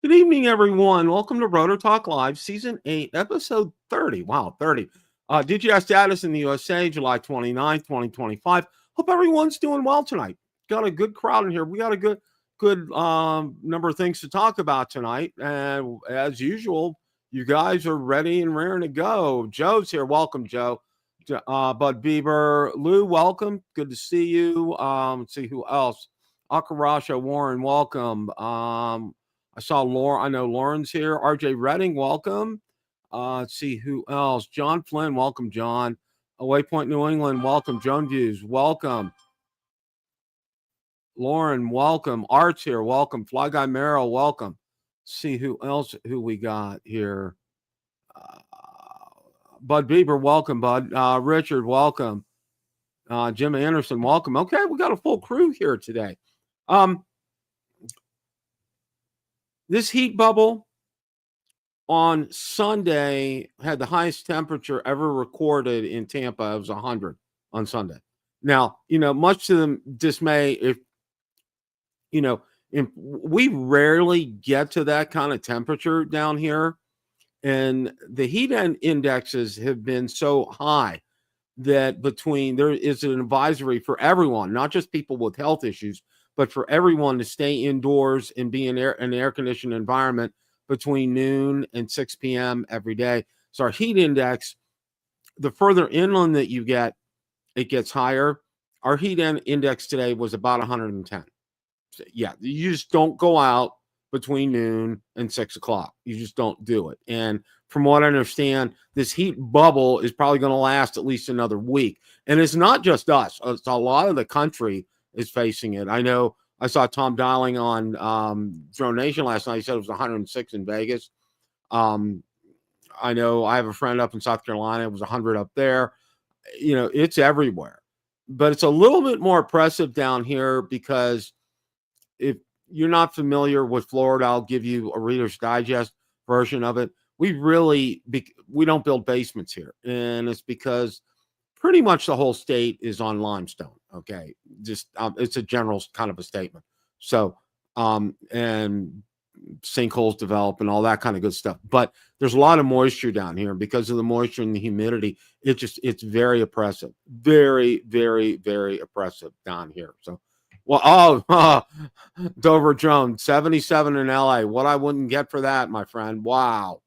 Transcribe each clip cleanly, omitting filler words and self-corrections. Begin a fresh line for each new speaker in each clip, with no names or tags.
Good evening, everyone. Welcome to Rotor Talk Live, Season 8, Episode 30. Wow, 30. DJI status in the USA, July 29th, 2025. Hope everyone's doing well tonight. Got a good crowd in here. We got a good number of things to talk about tonight. And as usual, you guys are ready and raring to go. Joe's here. Welcome, Joe. Bud Bieber. Lou, welcome. Good to see you. Let's see who else. Akarasha, Warren, welcome. I saw Lauren. I know Lauren's here. RJ Redding, welcome. Let's see who else. John Flynn, welcome, John. Waypoint New England, welcome. Joan Views, welcome. Lauren, welcome. Art's here, welcome. Fly Guy Merrill, welcome. Let's see who we got here. Bud Bieber, welcome, Bud. Richard, welcome. Jim Anderson, welcome. Okay, we got a full crew here today. This heat bubble on Sunday had the highest temperature ever recorded in Tampa. It was 100 on Sunday. Now, much to the dismay, we rarely get to that kind of temperature down here. And the heat indexes have been so high that there is an advisory for everyone, not just people with health issues, but for everyone to stay indoors and be in an air-conditioned environment between noon and 6 p.m. every day. So our heat index, the further inland that you get, it gets higher. Our heat index today was about 110. So, yeah, you just don't go out between noon and 6 o'clock. You just don't do it. And from what I understand, this heat bubble is probably going to last at least another week. And it's not just us. It's a lot of the country is facing it. I know I saw Tom Dowling on Drone Nation last night. He said it was 106 in Vegas. I know I have a friend up in South Carolina. It was 100 up there. It's everywhere. But it's a little bit more oppressive down here because if you're not familiar with Florida, I'll give you a Reader's Digest version of it. We don't build basements here. And it's because pretty much the whole state is on limestone. Okay. Just, it's a general kind of a statement. So, and sinkholes develop and all that kind of good stuff, but there's a lot of moisture down here. And because of the moisture and the humidity, it's very oppressive, very, very, very oppressive down here. So, well, Dover Jones, 77 in LA. What I wouldn't get for that, my friend. Wow.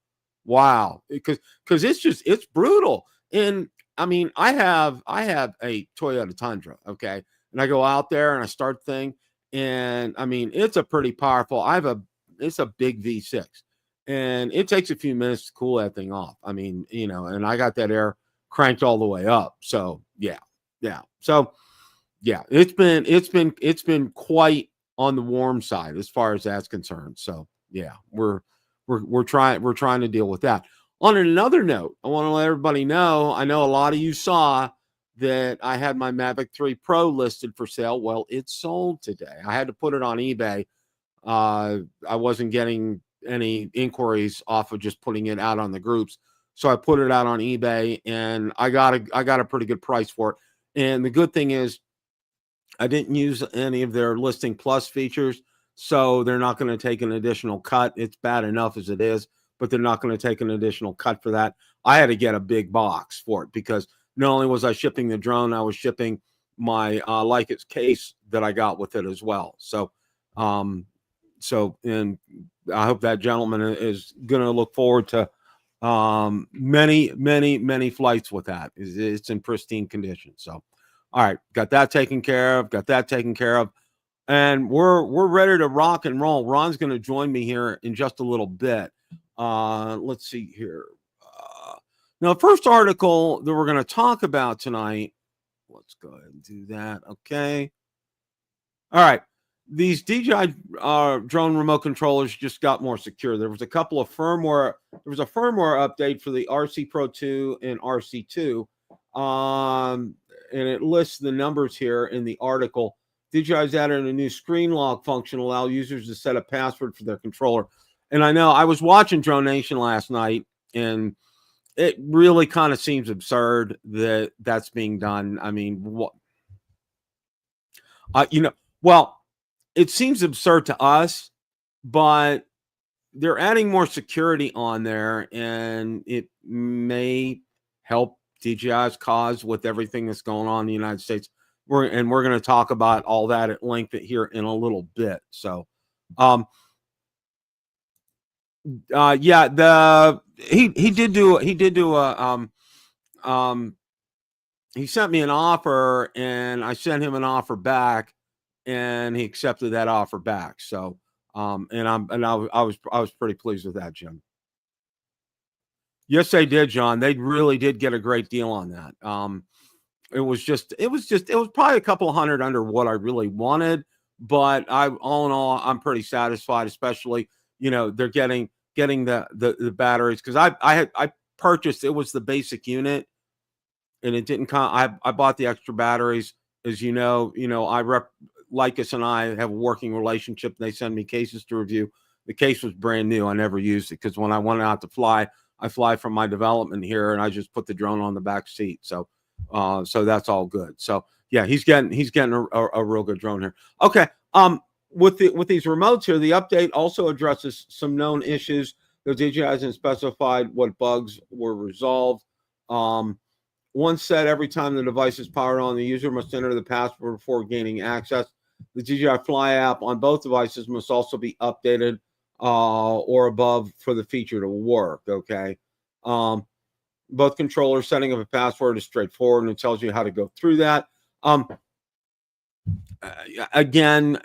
Because it's brutal. And I mean, I have a Toyota Tundra, okay? And I go out there and I start the thing, and I mean, it's a pretty powerful, it's a big V6, and it takes a few minutes to cool that thing off. I mean, and I got that air cranked all the way up. So yeah. So yeah, it's been quite on the warm side as far as that's concerned. So yeah, we're trying to deal with that. On another note, I want to let everybody know, I know a lot of you saw that I had my Mavic 3 Pro listed for sale. Well, it's sold today. I had to put it on eBay. I wasn't getting any inquiries off of just putting it out on the groups. So I put it out on eBay, and I got a pretty good price for it. And the good thing is I didn't use any of their listing plus features, so they're not going to take an additional cut. It's bad enough as it is, but they're not going to take an additional cut for that. I had to get a big box for it because not only was I shipping the drone, I was shipping my like its case that I got with it as well. So, and I hope that gentleman is going to look forward to many flights with that. It's in pristine condition. So, all right, got that taken care of. And we're ready to rock and roll. Ron's going to join me here in just a little bit. Let's see here. Now, the first article that we're going to talk about tonight, let's go ahead and do that. Okay. All right. these DJI drone remote controllers just got more secure. There was a couple of firmware. There was a firmware update for the RC Pro 2 and RC2, and it lists the numbers here in the article. DJI's added a new screen lock function to allow users to set a password for their controller. And I know I was watching Drone Nation last night, and it really kind of seems absurd that that's being done. I mean, what? Well, it seems absurd to us, but they're adding more security on there, and it may help DJI's cause with everything that's going on in the United States. We're going to talk about all that at length here in a little bit. So, yeah, he did do he sent me an offer, and I sent him an offer back, and he accepted that offer back. So, and I was pretty pleased with that, Jim. Yes, they did, John. They really did get a great deal on that. It was probably a couple of hundred under what I really wanted, but all in all, I'm pretty satisfied, especially, they're getting the batteries, because I purchased, it was the basic unit, and it didn't come. I bought the extra batteries. As Lycus and I have a working relationship. They send me cases to review. The case was brand new. I never used it, because when I went out to fly, I fly from my development here, and I just put the drone on the back seat. So that's all good. So yeah, he's getting a real good drone here. Okay. With these remotes here, the update also addresses some known issues. The DJI hasn't specified what bugs were resolved. One said every time the device is powered on, the user must enter the password before gaining access. The DJI Fly app on both devices must also be updated or above for the feature to work. Okay. Both controllers, setting up a password is straightforward, and it tells you how to go through that. Again,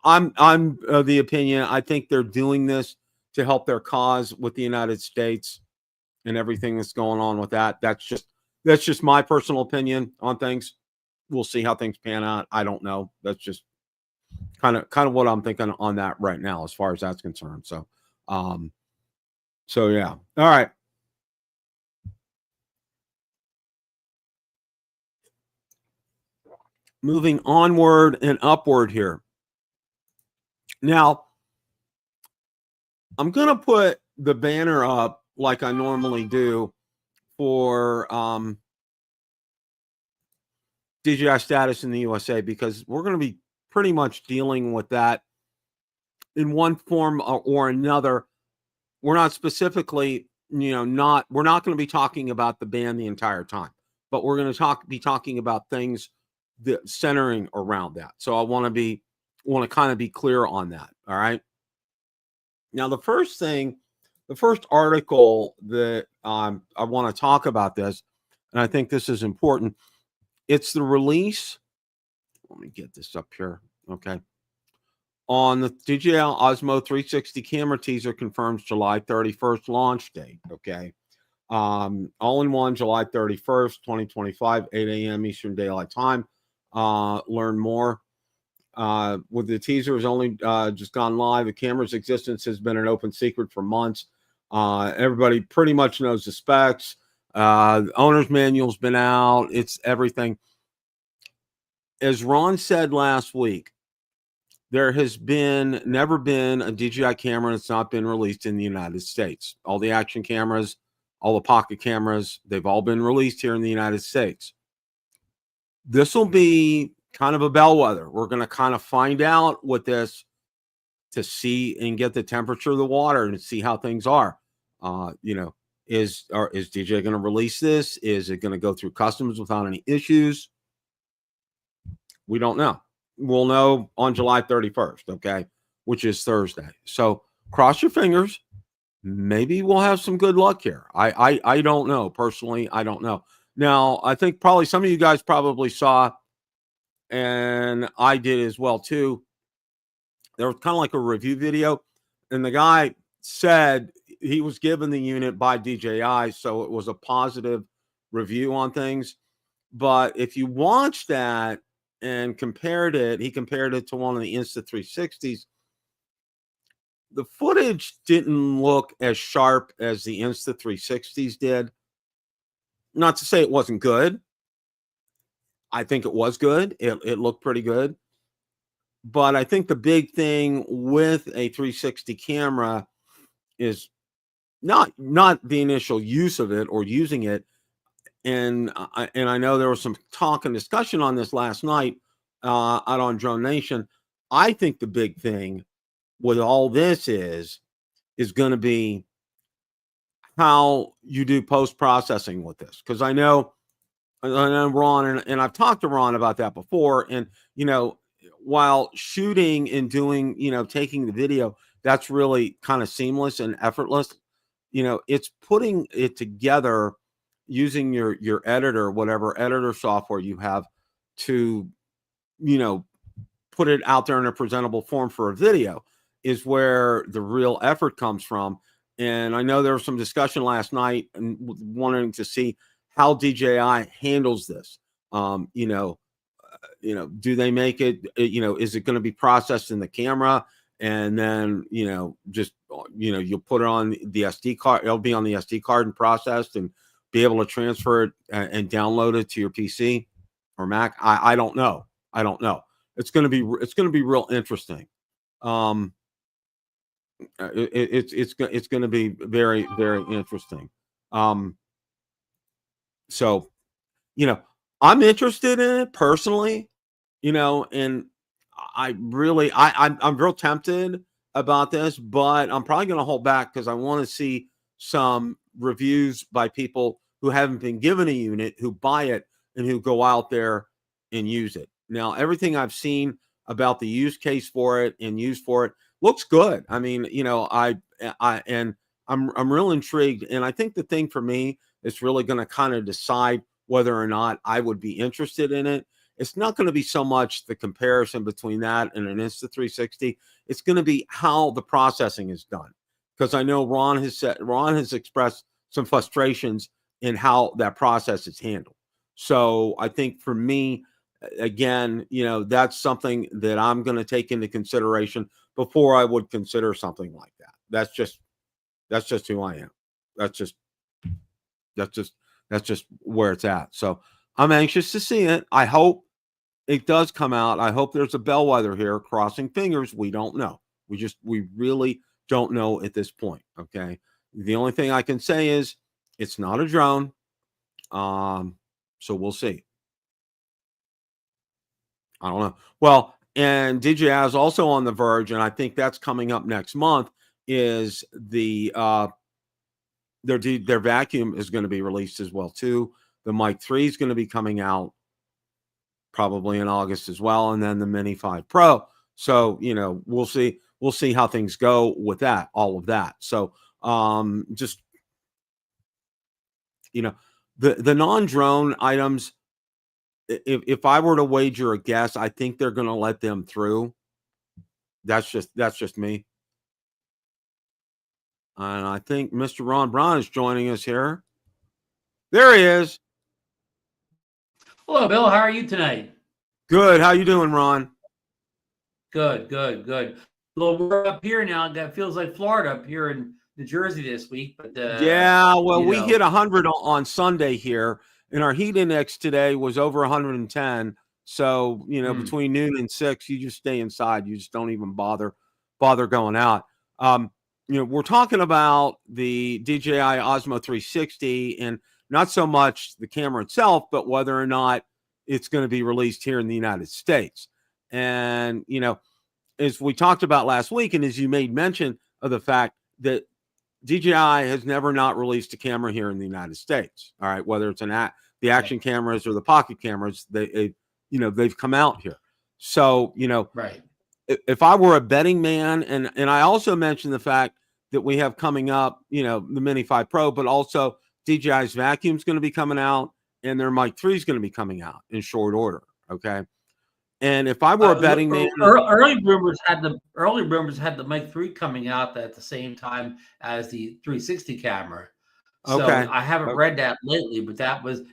I'm of the opinion, I think they're doing this to help their cause with the United States and everything that's going on with that. That's just my personal opinion on things. We'll see how things pan out. I don't know. That's just kind of what I'm thinking on that right now, as far as that's concerned. So yeah. All right. Moving onward and upward here. Now, I'm going to put the banner up like I normally do for DJI status in the USA, because we're going to be pretty much dealing with that in one form or another. We're not specifically, we're not going to be talking about the ban the entire time, but we're going to be talking about things that centering around that. So I want to kind of be clear on that. All right. Now, the first article that I want to talk about this, and I think this is important. It's the release. Let me get this up here. Okay. On the DJI Osmo 360 camera teaser confirms July 31st launch date. Okay. All in one, July 31st, 2025, 8 a.m. Eastern Daylight Time. Learn more. With the teaser has only just gone live. The camera's existence has been an open secret for months. Everybody pretty much knows the specs. The owner's manual's been out. It's everything. As Ron said last week, there has never been a DJI camera that's not been released in the United States. All the action cameras, all the pocket cameras, they've all been released here in the United States. This will be kind of a bellwether. We're going to kind of find out with this to see and get the temperature of the water and see how things are. Is DJI going to release this? Is it going to go through customs without any issues? We don't know. We'll know on July 31st, okay, which is Thursday. So cross your fingers. Maybe we'll have some good luck here. I don't know. Personally, I don't know. Now, I think probably some of you guys probably saw, and I did as well too, there was kind of like a review video, and the guy said he was given the unit by DJI, so it was a positive review on things. But if you watch that and compared it. He compared it to one of the Insta360s. The footage didn't look as sharp as the Insta360s did. Not to say it wasn't good. I think it was good. It looked pretty good. But I think the big thing with a 360 camera is not the initial use of it or using it. And I know there was some talk and discussion on this last night out on Drone Nation. I think the big thing with all this is going to be how you do post-processing with this. Because I know Ron, and I've talked to Ron about that before. And, you know, while shooting and doing, you know, taking the video, that's really kind of seamless and effortless. You know, it's putting it together using your editor, whatever editor software you have, to, you know, put it out there in a presentable form for a video is where the real effort comes from. And I know there was some discussion last night and wanting to see how DJI handles this. You know, do they make it, you know, is it going to be processed in the camera and then, you know, just, you know, you'll put it on the SD card, it'll be on the SD card and processed and be able to transfer it and download it to your PC or Mac. I don't know. I don't know. It's going to be real interesting. It's going to be very, very interesting. So, you know, I'm interested in it personally, you know, and I'm real tempted about this, but I'm probably going to hold back because I want to see some reviews by people who haven't been given a unit, who buy it and who go out there and use it. Now, everything I've seen about the use case for it and use for it looks good. I mean, you know, I'm real intrigued. And I think the thing for me is really going to kind of decide whether or not I would be interested in it. It's not going to be so much the comparison between that and an Insta360. It's going to be how the processing is done. Because I know Ron has expressed some frustrations in how that process is handled. So I think for me, again, you know, that's something that I'm going to take into consideration before I would consider something like that. That's just who I am. That's just where it's at. So I'm anxious to see it. I hope it does come out. I hope there's a bellwether here. Crossing fingers. We don't know. We really don't know at this point. Okay. The only thing I can say is it's not a drone. So we'll see. I don't know. Well, and DJI is also on the verge, and I think that's coming up next month, is the their vacuum is going to be released as well too. The Mic 3 is going to be coming out probably in August as well, and then the Mini 5 Pro. So, you know, we'll see how things go with that, all of that. So, just, you know, the non-drone items, if I were to wager a guess, I think they're going to let them through. That's just me. And I think Mr. Ron Braun is joining us here. There he is.
Hello, Bill. How are you tonight?
Good. How you doing, Ron?
Good. Well, we're up here now. That feels like Florida up here in New Jersey this week. But
yeah, well, we hit 100 on Sunday here, and our heat index today was over 110. So, you know, between noon and 6, you just stay inside. You just don't even bother going out. You know, we're talking about the DJI Osmo 360 and not so much the camera itself, but whether or not it's going to be released here in the United States. And, you know, as we talked about last week, and as you made mention of the fact that DJI has never not released a camera here in the United States. All right, whether it's the action cameras or the pocket cameras, they've come out here. So, you know,
right.
If I were a betting man, and I also mentioned the fact that we have coming up, you know, the Mini 5 Pro, but also DJI's vacuum is going to be coming out, and their Mic 3 is going to be coming out in short order. Okay. And if I were a betting man,
early rumors had the Mic 3 coming out at the same time as the 360 camera. So
Okay.
I haven't read that lately, but that was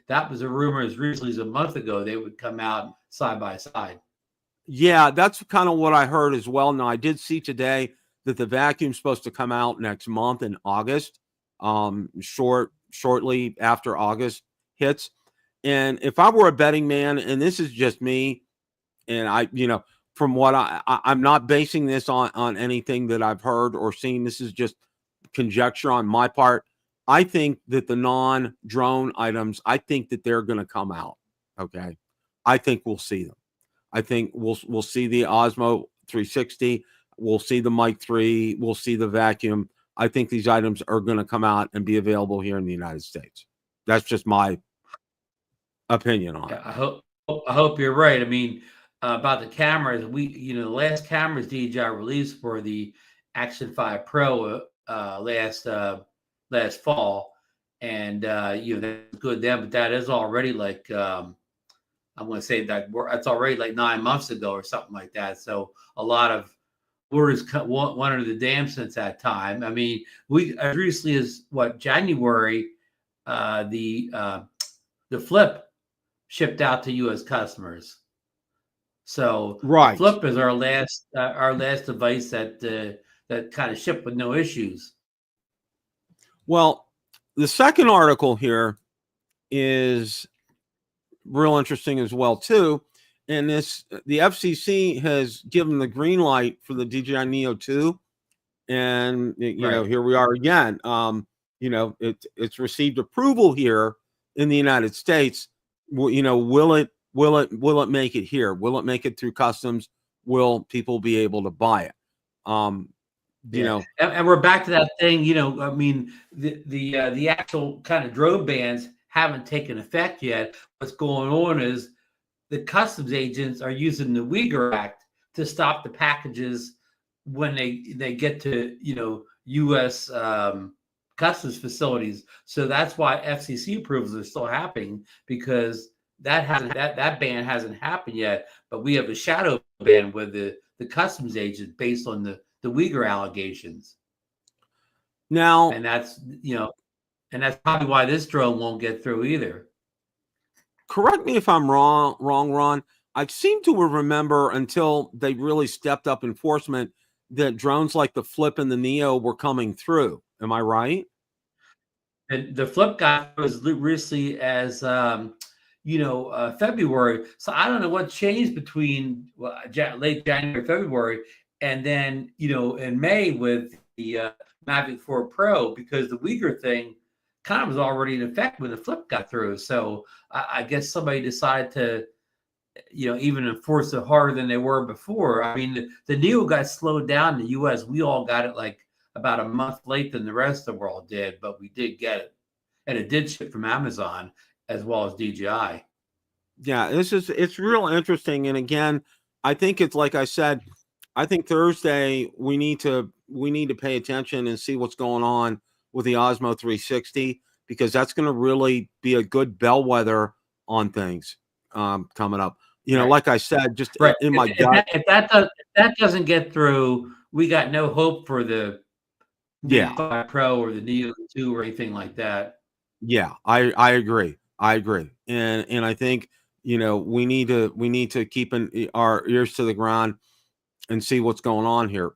a rumor as recently as a month ago. They would come out side by side.
Yeah, that's kind of what I heard as well. Now, I did see today that the vacuum's supposed to come out next month in August, shortly after August hits. And if I were a betting man, and this is just me, and from what I'm not basing this on anything that I've heard or seen. This is just conjecture on my part. I think that the non-drone items, I think that they're going to come out. Okay, I think we'll see them. I think we'll see the Osmo 360. We'll see the Mic 3. We'll see the vacuum. I think these items are going to come out and be available here in the United States. That's just my opinion on it.
I hope you're right. I mean, about the cameras, the last cameras DJI released were the Action 5 Pro last fall, and that's good then. But that is already like I'm going to say that's already like 9 months ago or something like that. So a lot of orders went under the dam since that time. I mean, we as recently as January, the Flip shipped out to U.S. customers. So
Right.
the Flip is our last device that kind of shipped with no issues.
Well, the second article here is real interesting as well too, and the FCC has given the green light for the DJI Neo 2, and here we are again. It's received approval here in the United States. Will it make it here? Will it make it through customs? Will people be able to buy it? And
we're back to that thing. I mean, the actual kind of drone bans haven't taken effect yet. What's going on is the customs agents are using the Uyghur Act to stop the packages when they get to U.S. customs facilities. So that's why FCC approvals are still happening, because that ban hasn't happened yet. But we have a shadow ban with the customs agents based on the Uyghur allegations.
Now,
and that's probably why this drone won't get through either.
Correct me if I'm wrong, Ron. I seem to remember, until they really stepped up enforcement, that drones like the Flip and the Neo were coming through. Am I right?
And the Flip got as recently as February. So I don't know what changed between late January, February, and then in May with the Mavic 4 Pro, because the Uyghur thing kind of was already in effect when the Flip got through. So I guess somebody decided to, even enforce it harder than they were before. I mean, the Neo got slowed down in the U.S. We all got it like about a month late than the rest of the world did, but we did get it. And it did ship from Amazon as well as DJI.
Yeah, it's real interesting. And again, I think it's like I said, I think Thursday we need to pay attention and see what's going on with the Osmo 360, because that's going to really be a good bellwether on things coming up. Like I said, just in my gut.
If that doesn't get through, we got no hope for the Neo 5 Pro or the Neo 2 or anything like that.
Yeah, I agree. And I think we need to keep our ears to the ground and see what's going on here.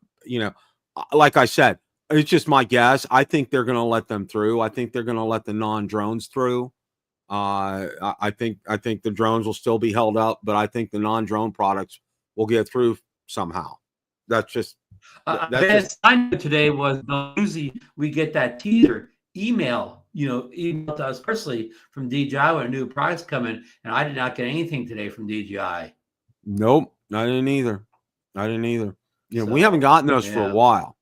Like I said, it's just my guess. I think they're going to let them through. I think they're going to let the non-drones through. I think the drones will still be held up, but I think the non-drone products will get through somehow. That's just.
Best I know today was usually we get that teaser email to us personally from DJI when a new product's coming, and I did not get anything today from DJI.
Nope, I didn't either. We haven't gotten those for a while.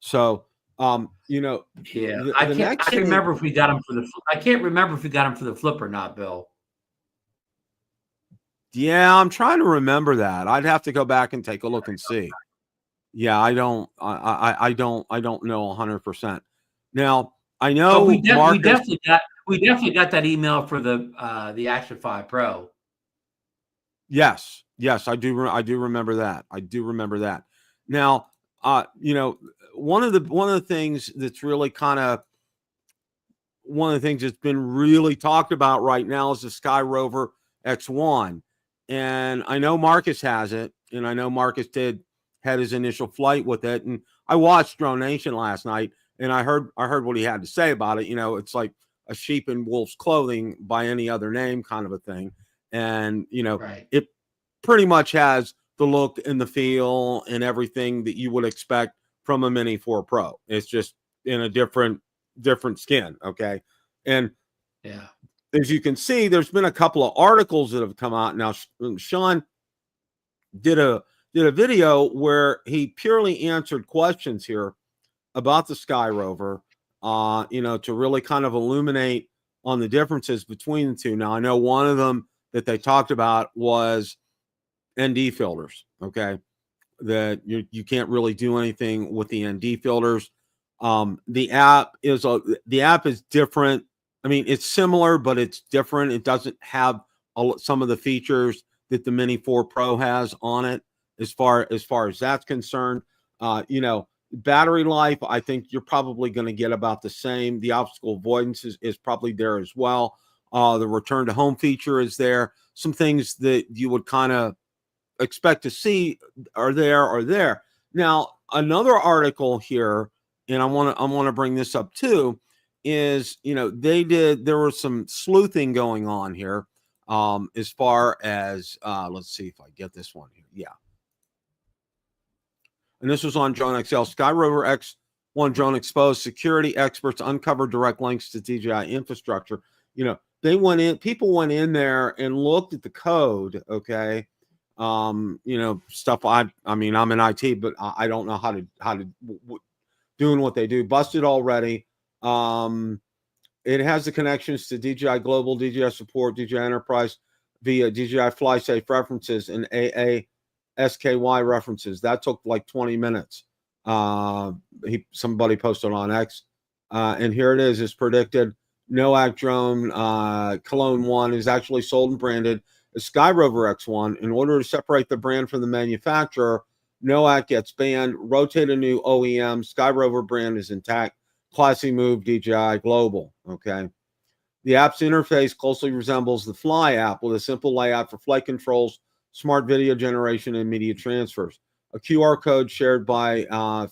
So, I can't remember if we got them for the.
I can't remember if we got them for the Flip or not, Bill.
Yeah, I'm trying to remember that. I'd have to go back and take a look and see. Yeah, I don't know 100%. Now, I know
we definitely got that email for the Action 5 Pro.
Yes, I do remember that. Now, one of the things that's really kind of one of the things that's been really talked about right now is the SkyRover X1. And I know Marcus has it, and I know Marcus had his initial flight with it. And I watched Drone Nation last night, and I heard what he had to say about it. It's like a sheep in wolf's clothing by any other name kind of a thing. And,
Right.
it pretty much has the look and the feel and everything that you would expect from a Mini 4 Pro. It's just in a different skin. Okay. And
Yeah.
as you can see, there's been a couple of articles that have come out now. Sean did a video where he purely answered questions here about the SkyRover, to really kind of illuminate on the differences between the two. Now, I know one of them that they talked about was ND filters. Okay, that you can't really do anything with the ND filters. The app is different. I mean, it's similar, but it's different. It doesn't have some of the features that the Mini 4 Pro has on it. As far as that's concerned, battery life, I think you're probably going to get about the same. The obstacle avoidance is probably there as well. The return to home feature is there. Some things that you would kind of expect to see are there. Now, another article here, and I want to bring this up too, is there was some sleuthing going on here, as far as let's see if I get this one here. Yeah. And this was on Drone XL. SkyRover X1 Drone Exposed. Security experts uncovered direct links to DJI infrastructure. People went in there and looked at the code. Okay. Stuff I mean, I'm in IT, but I don't know how to doing what they do. Busted already. It has the connections to DJI Global, DJI Support, DJI Enterprise via DJI FlySafe references and SKY references. That took like 20 minutes. Somebody posted on X, and here it is. It's predicted. NOAC drone Cologne 1 is actually sold and branded as SkyRover X1. In order to separate the brand from the manufacturer, NOAC gets banned. Rotate a new OEM. SkyRover brand is intact. Classy move, DJI Global. Okay. The app's interface closely resembles the Fly app with a simple layout for flight controls, smart video generation, and media transfers. A QR code shared by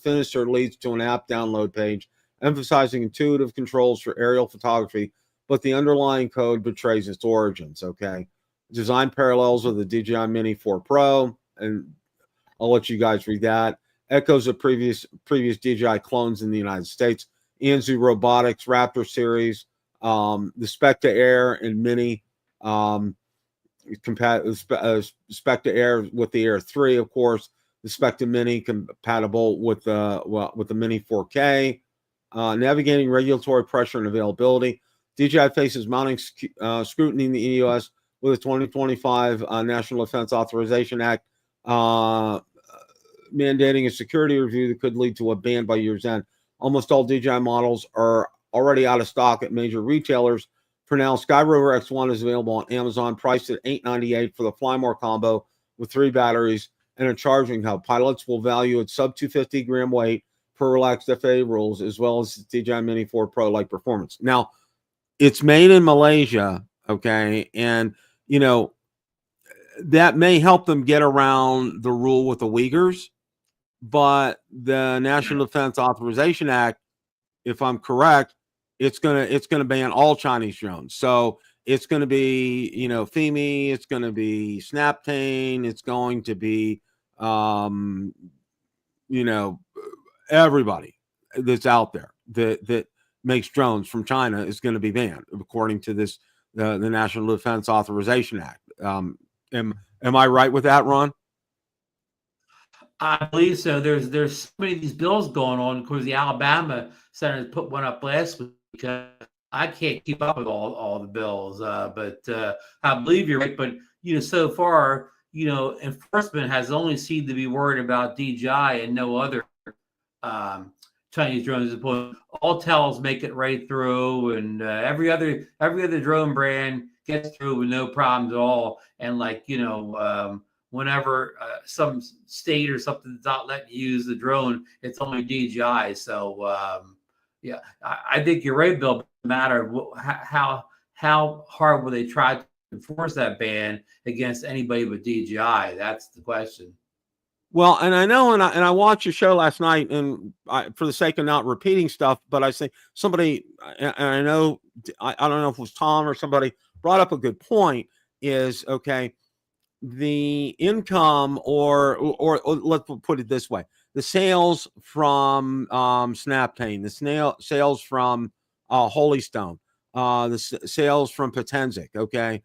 Finister leads to an app download page, emphasizing intuitive controls for aerial photography, but the underlying code betrays its origins. Okay. Design parallels with the DJI Mini 4 Pro, and I'll let you guys read that. Echoes of previous DJI clones in the United States. Anzu Robotics, Raptor series, the Spectre Air and Mini, Spectre Air with the Air 3, of course. The Spectre Mini compatible with the Mini 4K. Navigating regulatory pressure and availability. DJI faces mounting scrutiny in the EOS with the 2025 National Defense Authorization Act mandating a security review that could lead to a ban by year's end. Almost all DJI models are already out of stock at major retailers. For now, SkyRover X1 is available on Amazon, priced at $898 for the Fly More combo with 3 batteries and a charging hub. Pilots will value its sub 250 gram weight per relaxed FAA rules, as well as DJI Mini 4 Pro like performance. Now, it's made in Malaysia, okay, and that may help them get around the rule with the Uyghurs, but the National Defense Authorization Act, if I'm correct, it's gonna ban all Chinese drones. So it's gonna be FEMI, it's gonna be Snaptane, it's going to be everybody that's out there that makes drones from China is going to be banned according to this the National Defense Authorization Act. Am I right with that, Ron?
I believe so. There's so many of these bills going on. Of course, the Alabama Senator put one up last week. I can't keep up with all the bills, but I believe you're right. But so far, enforcement has only seemed to be worried about DJI and no other Chinese drones. All tells make it right through, and every other drone brand gets through with no problems at all. And whenever some state or something is not letting you use the drone, it's only DJI. So Yeah, I think you're right, Bill. No matter how hard will they try to enforce that ban against anybody but DJI? That's the question.
Well, and I know, and I watched your show last night, and for the sake of not repeating stuff, but I say somebody, and I know, I don't know if it was Tom or somebody brought up a good point. Is okay, the income, or let's put it this way: the sales from Snaptane, the sales from Holystone, the sales from Potenzic. Okay,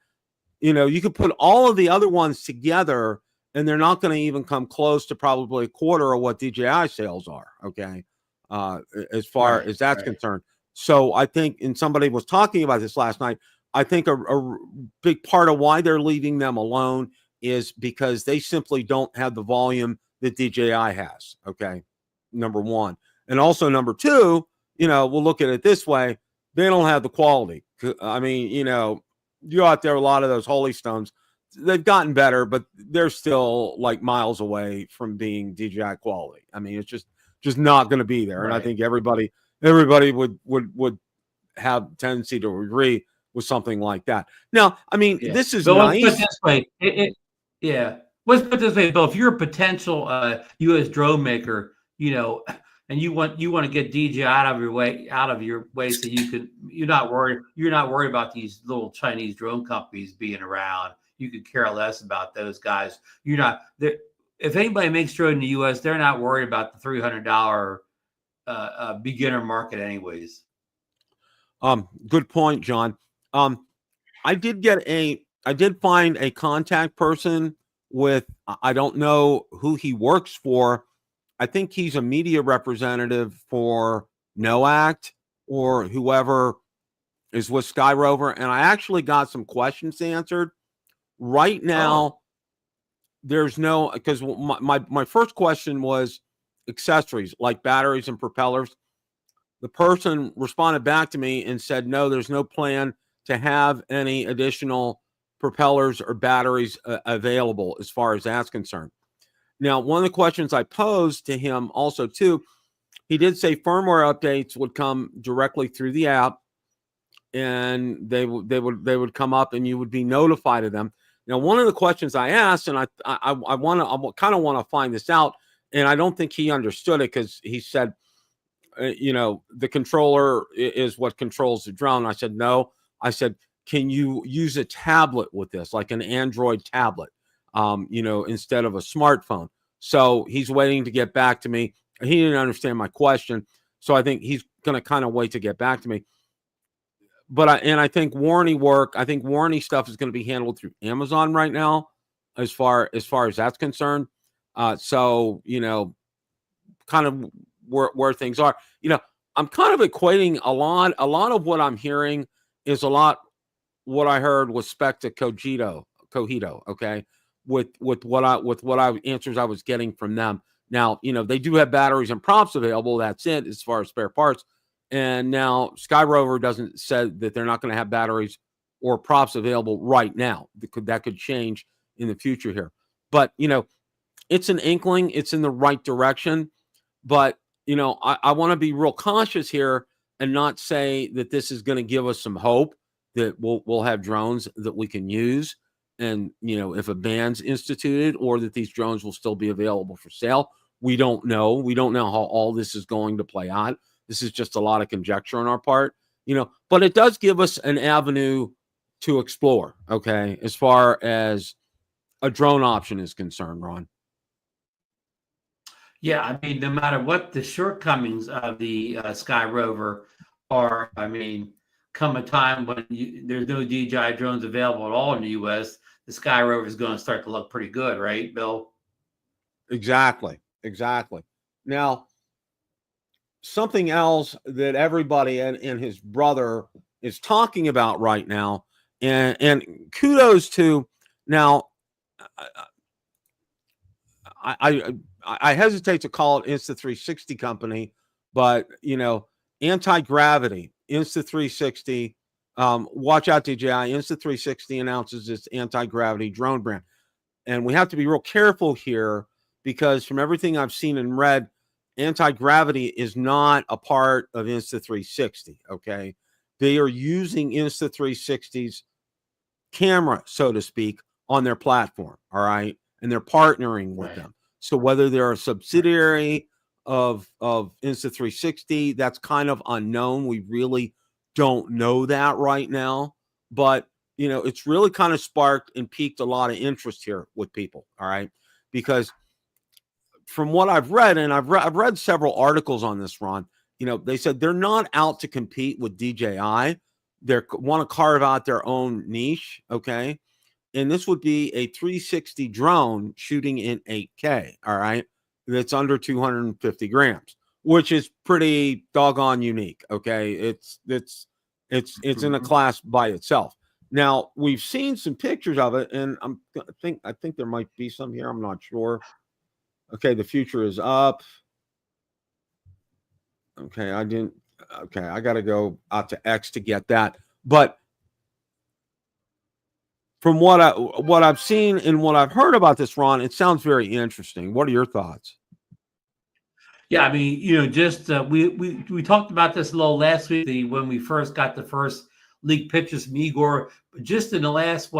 you could put all of the other ones together, and they're not going to even come close to probably a quarter of what DJI sales are. Okay, as far as that's concerned. So I think, and somebody was talking about this last night, I think a big part of why they're leaving them alone is because they simply don't have the volume that DJI has. Okay, number one. And also number two, we'll look at it this way: they don't have the quality. I mean, you're out there, a lot of those Holystones, they've gotten better, but they're still like miles away from being DJI quality. I mean, it's just not going to be there. And I think everybody would have tendency to agree with something like that. Now, I mean, this is nice.
Let's put it this way. Let's put it this way, Bill. If you're a potential U.S. drone maker, and you want to get DJI out of your way, so you're not worried about these little Chinese drone companies being around. You could care less about those guys. You're not there. If anybody makes drone in the U.S., they're not worried about the $300 beginner market, anyways.
Good point, John. I did find a contact person with, I don't know who he works for. I think he's a media representative for NOACT or whoever is with SkyRover, and I actually got some questions answered. Right now, there's no, because my first question was accessories like batteries and propellers. The person responded back to me and said, no, there's no plan to have any additional propellers or batteries available as far as that's concerned. Now, one of the questions I posed to him also too, he did say firmware updates would come directly through the app, and they would come up and you would be notified of them. Now, one of the questions I asked, and I kind of want to find this out, and I don't think he understood it, because he said, the controller is what controls the drone. I said, no. I said, can you use a tablet with this, like an Android tablet, instead of a smartphone? So he's waiting to get back to me. He didn't understand my question, so I think he's going to kind of wait to get back to me. But I think warranty stuff is going to be handled through Amazon right now, as far as that's concerned. So kind of where things are. I'm kind of equating a lot of what I'm hearing is a lot what I heard was spec to Cogito, okay, with what I answers I was getting from them. Now, they do have batteries and props available. That's it as far as spare parts. And now SkyRover doesn't say that they're not going to have batteries or props available right now. That could change in the future here. But, it's an inkling. It's in the right direction. But, I want to be real cautious here and not say that this is going to give us some hope that we'll have drones that we can use. And, if a ban's instituted, or that these drones will still be available for sale, we don't know. We don't know how all this is going to play out. This is just a lot of conjecture on our part, but it does give us an avenue to explore, okay, as far as a drone option is concerned, Ron.
Yeah, I mean, no matter what the shortcomings of the SkyRover are, I mean, come a time when there's no DJI drones available at all in the U.S., the SkyRover is going to start to look pretty good, right, Bill?
Exactly. Now, something else that everybody and his brother is talking about right now, and kudos to, now, I hesitate to call it Insta360 company, but Antigravity, Insta360, watch out, DJI. Insta360 announces its anti-gravity drone brand, and we have to be real careful here, because from everything I've seen and read, Antigravity is not a part of Insta360. Okay, they are using Insta360's camera, so to speak, on their platform. All right, and they're partnering with them. So whether they're a subsidiary of Insta360, that's kind of unknown. We really don't know that right now, but you know, it's really kind of sparked and piqued a lot of interest here with people. All right, because from what I've read, and I've read several articles on this, Ron, you know, they said they're not out to compete with DJI. They want to carve out their own niche. Okay. And this would be a 360 drone shooting in 8K. All right. That's under 250 grams, which is pretty doggone unique. Okay. It's in a class by itself. Now we've seen some pictures of it, and I think there might be some here. I'm not sure. Okay, the future is up. Okay, I got to go out to X to get that. But from what I've seen and what I've heard about this, Ron, it sounds very interesting. What are your thoughts?
Yeah, I mean, you know, just we talked about this a little last week when we first got the first leaked pictures from Igor. But just in the last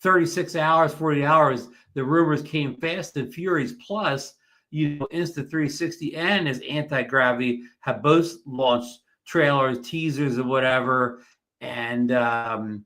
36 hours, 40 hours, the rumors came fast and furious. Plus, you know, Insta360 and his Antigravity have both launched trailers, teasers, or whatever. And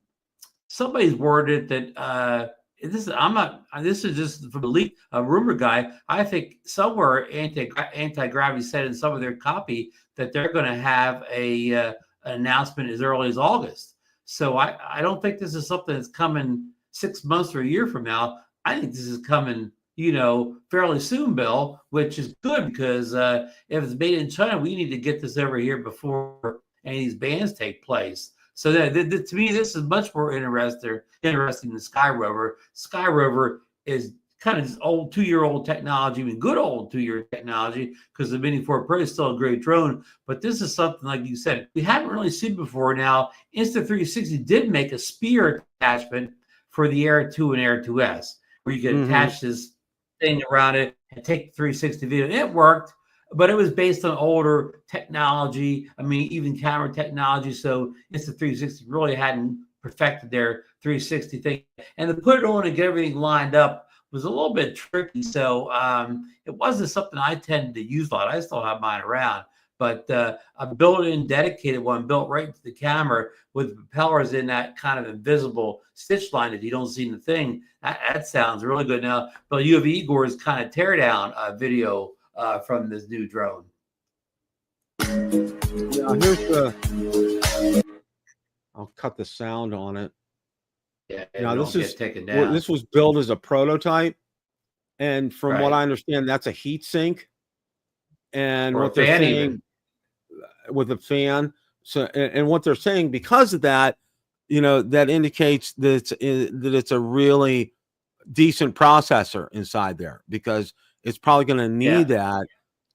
somebody's worded that this is just from a leak, a rumor guy. I think somewhere Antigravity said in some of their copy that they're going to have an announcement as early as August. So I don't think this is something that's coming 6 months or a year from now. I think this is coming, you know, fairly soon, Bill, which is good because if it's made in China, we need to get this over here before any of these bans take place. So to me, this is much more interesting than SkyRover. SkyRover is kind of this old 2-year-old technology, I mean, good old 2-year technology, because the Mini 4 Pro is still a great drone. But this is something, like you said, we haven't really seen before. Now, Insta360 did make a spear attachment for the Air 2 and Air 2S, where you can attach this thing around it and take the 360 video. And it worked, but it was based on older technology. I mean, even camera technology. So Insta360 really hadn't perfected their 360 thing. And to put it on and get everything lined up was a little bit tricky. So it wasn't something I tended to use a lot. I still have mine around. But a built-in dedicated one built right into the camera with propellers in that kind of invisible stitch line that you don't see in the thing. That sounds really good. Now, but you have Igor's kind of teardown video from this new drone.
Yeah, here's I'll cut the sound on it.
Yeah,
now this is
taken down.
This was built as a prototype, and from what I understand, that's a heat sink. And what they're saying with a fan. So, and what they're saying because of that, you know, that indicates that it's a really decent processor inside there, because it's probably going to need that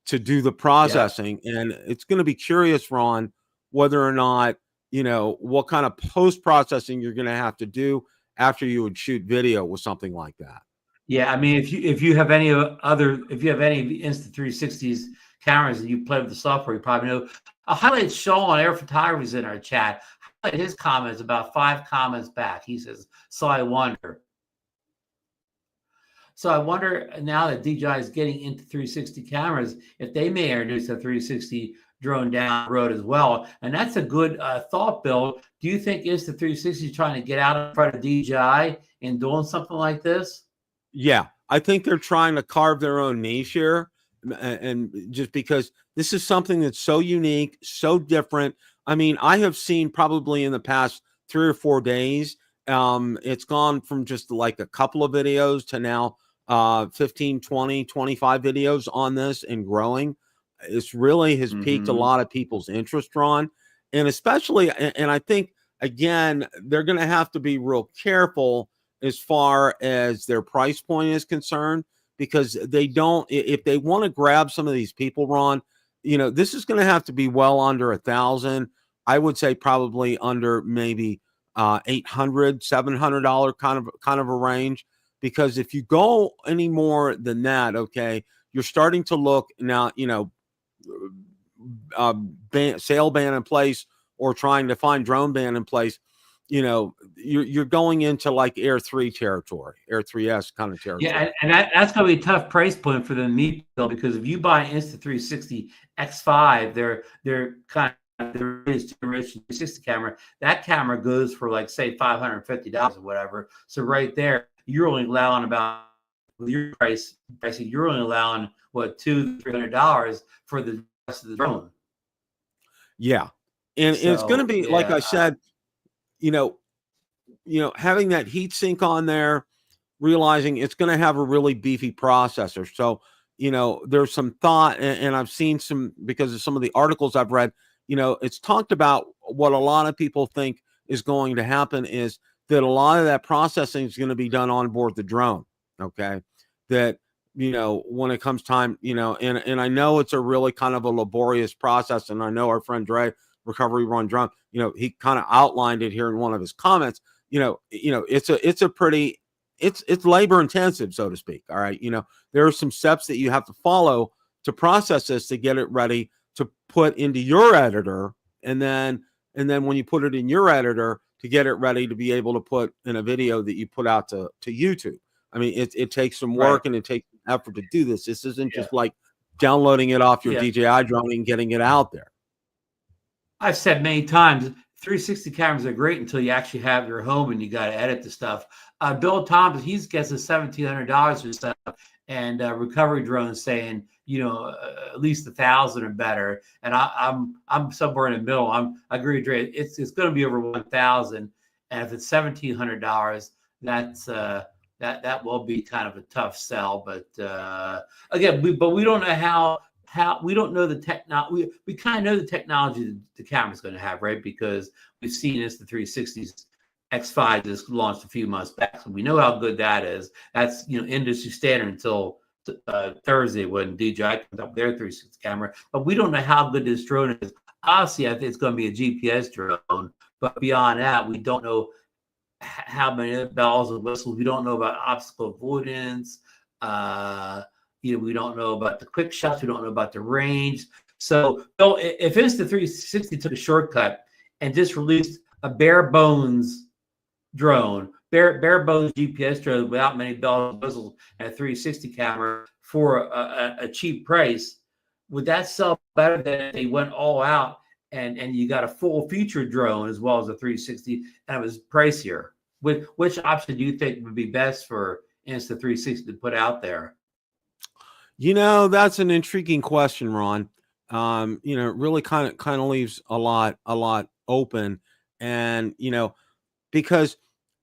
to do the processing. And it's going to be curious, Ron, whether or not, you know, what kind of post processing you're going to have to do after you would shoot video with something like that.
Yeah, I mean, if you have any Insta360's cameras and you play with the software, you probably know. I'll highlight Sean Air Photography's in our chat. Highlight his comments about 5 comments back. He says, so I wonder now that DJI is getting into 360 cameras, if they may introduce a 360 drone down the road as well. And that's a good thought, Bill. Do you think Insta360 is trying to get out in front of DJI and doing something like this?
Yeah, I think they're trying to carve their own niche here. And just because this is something that's so unique, so different. I mean, I have seen probably in the past 3 or 4 days, it's gone from just like a couple of videos to now 15, 20, 25 videos on this and growing. It's really has piqued a lot of people's interest, Ron. And especially, and I think, again, they're going to have to be real careful as far as their price point is concerned, because they don't, if they want to grab some of these people, Ron, you know, this is going to have to be well under $1,000. I would say probably under maybe $800, $700 kind of a range, because if you go any more than that, okay, you're starting to look now, sale ban in place, or trying to find drone ban in place, you're going into like Air 3 territory, Air 3S kind of territory.
Yeah, and that's going to be a tough price point for them to meet, though, because if you buy an Insta360 X5, they're kind of the latest generation 360 camera. That camera goes for like say $550 or whatever. So right there, you're only allowing about, with your pricing, you're only allowing what, $200-$300 for the rest of the drone.
Yeah, and it's going to be like I said, having that heat sink on there, realizing it's going to have a really beefy processor. So, there's some thought, and I've seen some, because of some of the articles I've read, it's talked about what a lot of people think is going to happen is that a lot of that processing is going to be done on board the drone. Okay. That, when it comes time, and I know it's a really kind of a laborious process. And I know our friend Dre, Recovery Run Drone, he kind of outlined it here in one of his comments. It's labor intensive, so to speak. All right. There are some steps that you have to follow to process this, to get it ready to put into your editor. And then when you put it in your editor, to get it ready to be able to put in a video that you put out to YouTube. I mean, it takes some work, and it takes effort to do this. This isn't just like downloading it off your DJI drone and getting it out there.
I've said many times, 360 cameras are great until you actually have your home and you got to edit the stuff. Bill Thomas, he's guessing $1,700 or stuff, and Recovery Drone's saying, at least 1,000 or better. And I'm somewhere in the middle. I agree with Dre. It's going to be over 1,000, and if it's $1,700, that will be kind of a tough sell. But again, we don't know how we don't know the technology. We kind of know the technology the camera's going to have, right? Because we've seen this, the 360s X5 just launched a few months back, so we know how good that is. That's industry standard until Thursday when DJI comes up with their 360 camera. But we don't know how good this drone is. Obviously, I think it's going to be a GPS drone, but beyond that, we don't know how many bells and whistles. We don't know about obstacle avoidance. We don't know about the quick shots. We don't know about the range. So, Bill, if Insta360 took a shortcut and just released a bare bones drone, bare bones GPS drone without many bells and whistles, and a 360 camera for a cheap price, would that sell better than if they went all out and you got a full feature drone as well as a 360 and it was pricier? Which option do you think would be best for Insta360 to put out there?
That's an intriguing question, Ron. It really kind of leaves a lot open, and because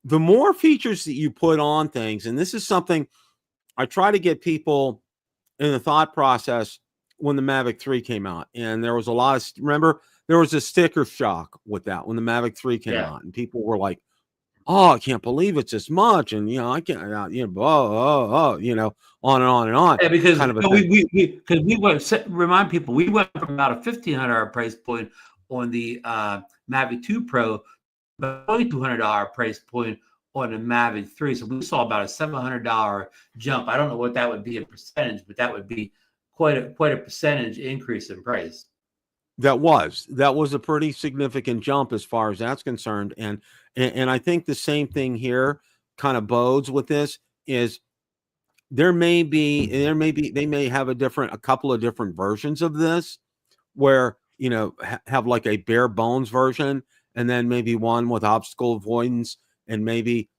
the more features that you put on things, and this is something I try to get people in the thought process when the Mavic 3 came out, and there was a lot of, remember, there was a sticker shock with that when the Mavic 3 came out, and people were like, "Oh, I can't believe it's this much," and I can't, on and on and on.
Yeah, because
kind of
we went, remind people, we went from about a $1,500 price point on the Mavic 2 Pro, but $2,200 price point on the Mavic 3. So we saw about a $700 jump. I don't know what that would be in percentage, but that would be quite a percentage increase in price.
That was a pretty significant jump as far as that's concerned. And I think the same thing here kind of bodes with this is they may have a couple of different versions of this where, have like a bare bones version, and then maybe one with obstacle avoidance and maybe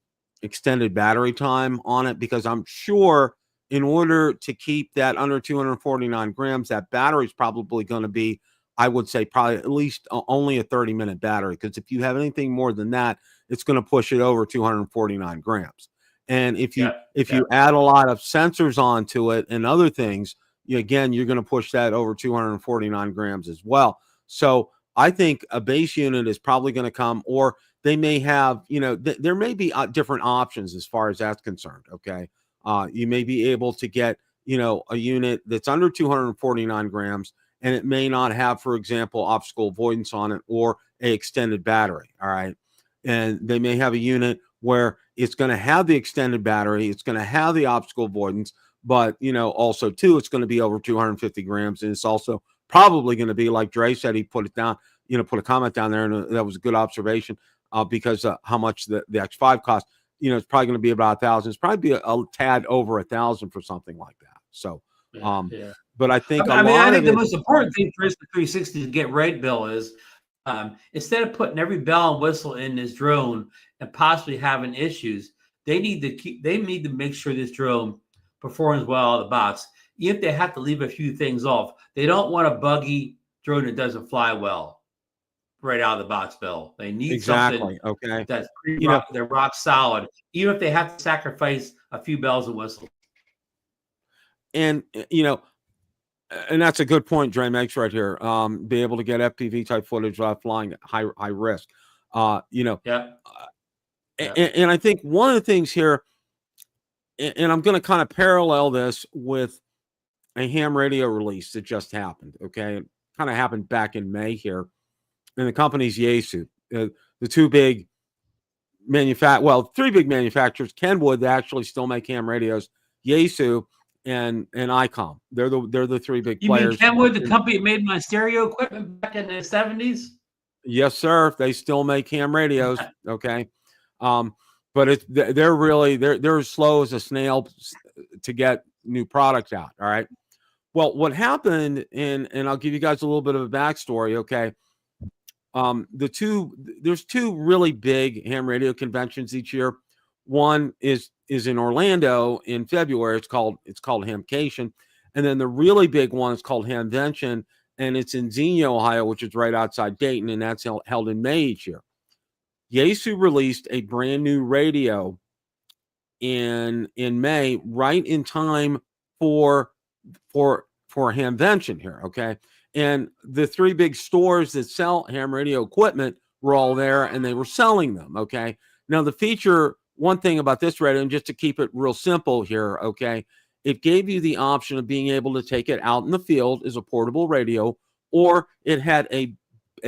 extended battery time on it, because I'm sure in order to keep that under 249 grams, that battery is probably going to be, I would say, probably at least only a 30-minute battery, because if you have anything more than that, it's going to push it over 249 grams. And if you add a lot of sensors onto it and other things, you're going to push that over 249 grams as well. So I think a base unit is probably going to come, or they may have, there may be different options as far as that's concerned. Okay. You may be able to get, a unit that's under 249 grams, and it may not have, for example, obstacle avoidance on it or a extended battery. All right. And they may have a unit where it's going to have the extended battery, it's going to have the obstacle avoidance, but also too, it's going to be over 250 grams, and it's also probably going to be, like Dre said, he put it down, put a comment down there, and that was a good observation, because how much the X5 cost. It's probably going to be about 1,000. It's probably be a tad over 1,000 for something like that. So, but I think
I think the most important thing for the 360 to get right, Bill, is instead of putting every bell and whistle in this drone and possibly having issues, they need to make sure this drone performs well out of the box. Even if they have to leave a few things off, they don't want a buggy drone that doesn't fly well right out of the box, Bill. They need something that's they're rock solid, even if they have to sacrifice a few bells and whistles.
And and that's a good point Dre makes right here. Be able to get FPV type footage without flying at high risk. And I think one of the things here, and I'm going to kind of parallel this with a ham radio release that just happened. Okay, it kind of happened back in May here, and the company's Yaesu. The three big manufacturers, Kenwood, they actually still make ham radios. Yaesu and ICOM. They're the three big players.
You mean Kenwood, the company that made my stereo equipment back in the 70s?
Yes, sir. They still make ham radios. Okay. But they're as slow as a snail to get new products out. All right. Well, what happened, and I'll give you guys a little bit of a backstory. Okay. There's two really big ham radio conventions each year. One is in Orlando in February. It's called Hamcation. And then the really big one is called Hamvention, and it's in Xenia, Ohio, which is right outside Dayton, and that's held in May each year. Yaesu released a brand new radio in May, right in time for Hamvention here, okay? And the three big stores that sell ham radio equipment were all there, and they were selling them, okay? Now, the feature, one thing about this radio, and just to keep it real simple here, okay, it gave you the option of being able to take it out in the field as a portable radio, or it had a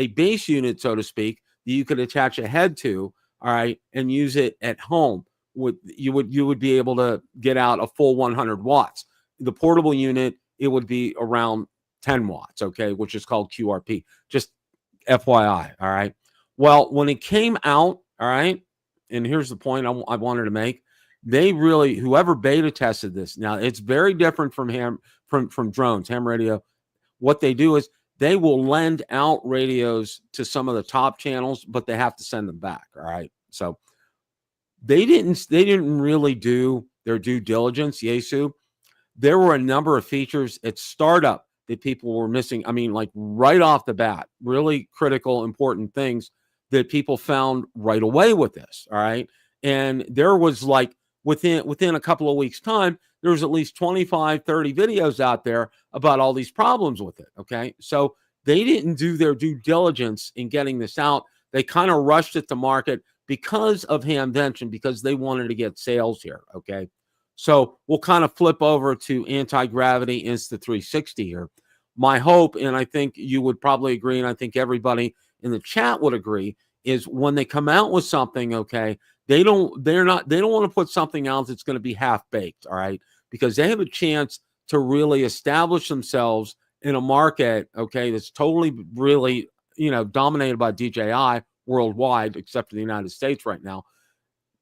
base unit, so to speak, that you could attach a head to, all right, and use it at home. You would be able to get out a full 100 watts. The portable unit, it would be around 10 watts, okay, which is called QRP. Just FYI, all right. Well, when it came out, all right, and here's the point I wanted to make. They really, whoever beta tested this, now it's very different from drones, ham radio. What they do is they will lend out radios to some of the top channels, but they have to send them back. All right. So they didn't really do their due diligence, Yaesu. There were a number of features at startup that people were missing. I mean, like right off the bat, really critical, important things that people found right away with this. All right. And there was like within a couple of weeks' time, there was at least 25, 30 videos out there about all these problems with it. Okay. So they didn't do their due diligence in getting this out. They kind of rushed it to market because of Hamvention, because they wanted to get sales here. Okay. So we'll kind of flip over to Antigravity Insta360 here. My hope, and I think you would probably agree, and I think everybody in the chat would agree, is when they come out with something, okay, they don't want to put something out that's going to be half-baked, all right, because they have a chance to really establish themselves in a market, okay, that's totally really, dominated by DJI worldwide, except for the United States right now.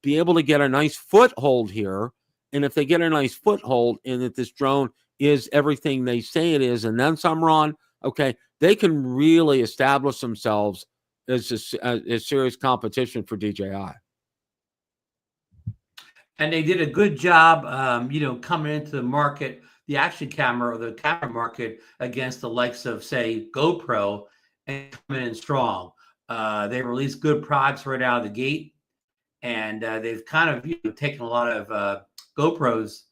Be able to get a nice foothold here. And if they get a nice foothold in that this drone is everything they say it is, and then some, Ron, okay, they can really establish themselves as a serious competition for DJI.
And they did a good job, coming into the market, the action camera or the camera market against the likes of, say, GoPro, and coming in strong. They released good products right out of the gate, and they've kind of taken a lot of GoPro's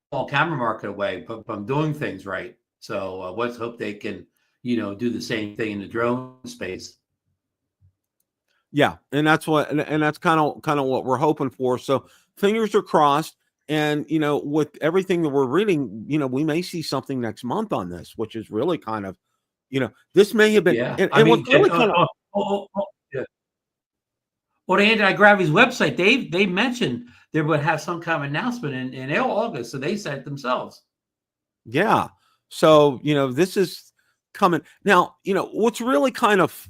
small camera market away from doing things right. So let's hope they can, do the same thing in the drone space.
Yeah, and that's kind of what we're hoping for. So fingers are crossed. And with everything that we're reading, we may see something next month on this, which is really kind of, this may have been.
Yeah,
and what's really kind of.
Yeah. Well, the Antigravity's website, they mentioned they would have some kind of announcement in August. So they said it themselves.
Yeah. So, this is coming now. What's really kind of,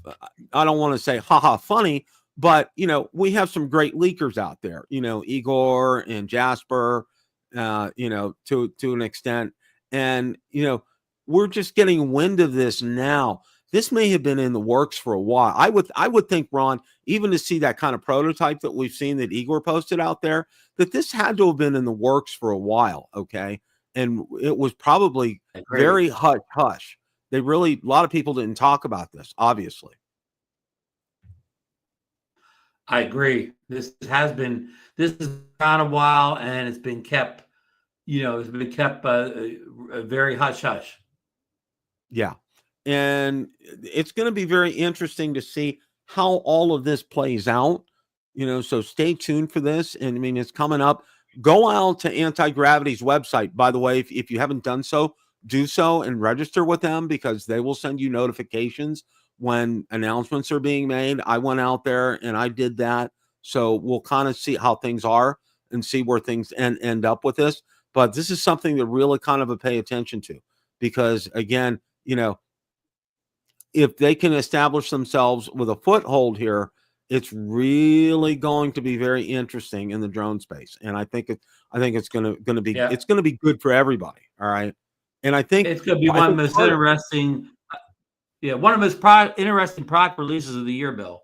I don't want to say haha funny, but we have some great leakers out there, Igor and Jasper, to an extent. And, we're just getting wind of this now. This may have been in the works for a while. I would think, Ron, even to see that kind of prototype that we've seen that Igor posted out there, that this had to have been in the works for a while. Okay. And it was probably very hush. A lot of people didn't talk about this, obviously.
I agree. This has been kind of a while, and it's been kept, very hush hush.
Yeah. And it's going to be very interesting to see how all of this plays out, so stay tuned for this. And I mean, it's coming up. Go out to Antigravity's website. By the way, if you haven't done so, do so and register with them, because they will send you notifications when announcements are being made. I went out there and I did that. So we'll kind of see how things are and see where things end up with this. But this is something to really kind of pay attention to, because again, if they can establish themselves with a foothold here, it's really going to be very interesting in the drone space. And I think it's going to be it's going to be good for everybody. All right. And I think
it's going to be one of the most interesting. One of the most interesting product releases of the year, Bill.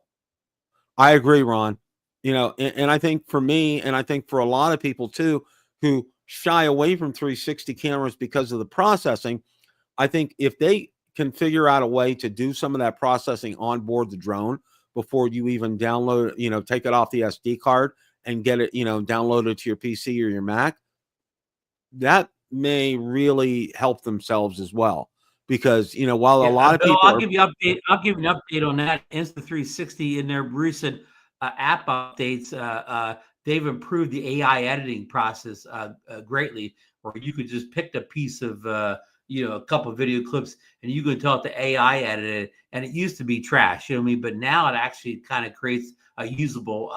I agree, Ron. And I think for me, and I think for a lot of people too, who shy away from 360 cameras because of the processing, I think if they can figure out a way to do some of that processing on board the drone before you even download, take it off the SD card and get it, download it to your PC or your Mac, that may really help themselves as well. Because, while a lot of people
I'll give you an update on that. Insta360 in their recent app updates, they've improved the AI editing process greatly, where you could just pick a piece of a couple of video clips and you can tell it the AI edited it, and it used to be trash, but now it actually kind of creates a usable